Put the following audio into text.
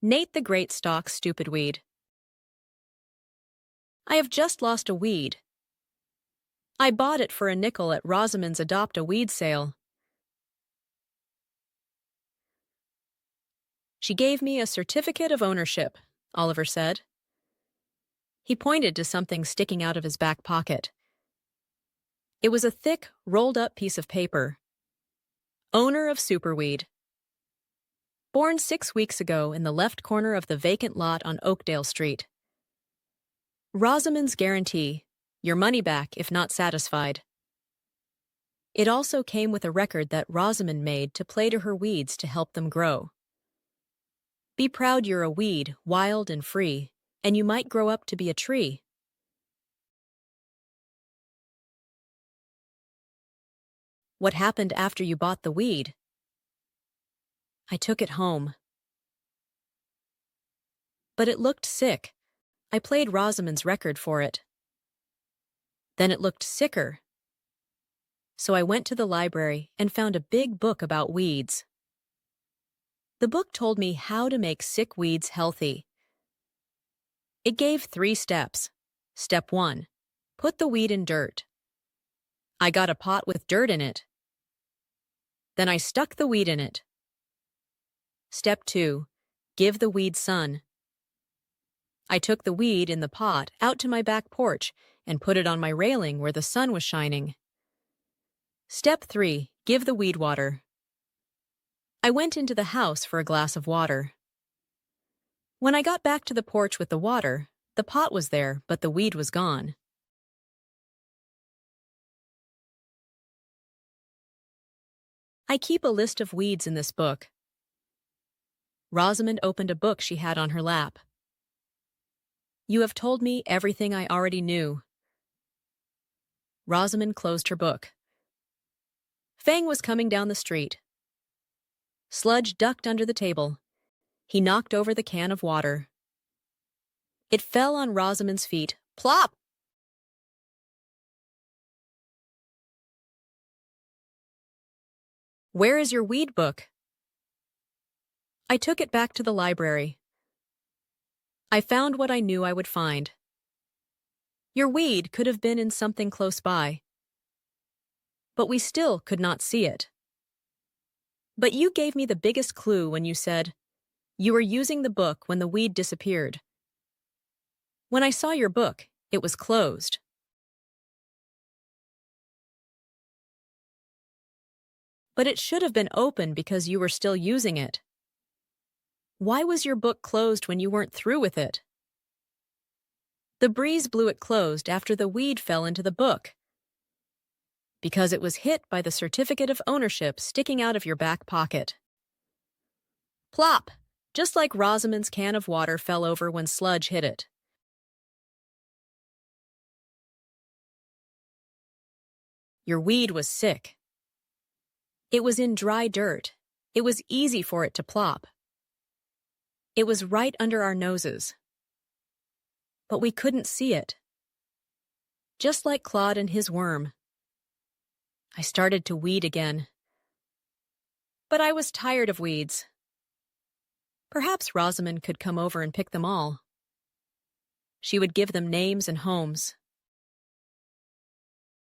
Nate the Great Stalks Stupidweed. I have just lost a weed. I bought it for a nickel at Rosamond's Adopt-A-Weed sale. She gave me a certificate of ownership, Oliver said. He pointed to something sticking out of his back pocket. It was a thick, rolled-up piece of paper. Owner of Superweed. Born 6 weeks ago in the left corner of the vacant lot on Oakdale Street. Rosamond's guarantee, your money back if not satisfied. It also came with a record that Rosamond made to play to her weeds to help them grow. Be proud you're a weed, wild and free, and you might grow up to be a tree. What happened after you bought the weed? I took it home. But it looked sick. I played Rosamond's record for it. Then it looked sicker. So I went to the library and found a big book about weeds. The book told me how to make sick weeds healthy. It gave 3 steps. Step 1. Put the weed in dirt. I got a pot with dirt in it. Then I stuck the weed in it. Step 2. Give the weed sun. I took the weed in the pot out to my back porch and put it on my railing where the sun was shining. Step 3. Give the weed water. I went into the house for a glass of water. When I got back to the porch with the water, the pot was there, but the weed was gone. I keep a list of weeds in this book. Rosamond opened a book she had on her lap. You have told me everything I already knew. Rosamond closed her book. Fang was coming down the street. Sludge ducked under the table. He knocked over the can of water. It fell on Rosamond's feet. Plop! Where is your weed book? I took it back to the library. I found what I knew I would find. Your weed could have been in something close by. But we still could not see it. But you gave me the biggest clue when you said, you were using the book when the weed disappeared. When I saw your book, it was closed. But it should have been open because you were still using it. Why was your book closed when you weren't through with it? The breeze blew it closed after the weed fell into the book. Because it was hit by the certificate of ownership sticking out of your back pocket. Plop! Just like Rosamond's can of water fell over when Sludge hit it. Your weed was sick. It was in dry dirt. It was easy for it to plop. It was right under our noses. But we couldn't see it. Just like Claude and his worm. I started to weed again. But I was tired of weeds. Perhaps Rosamond could come over and pick them all. She would give them names and homes.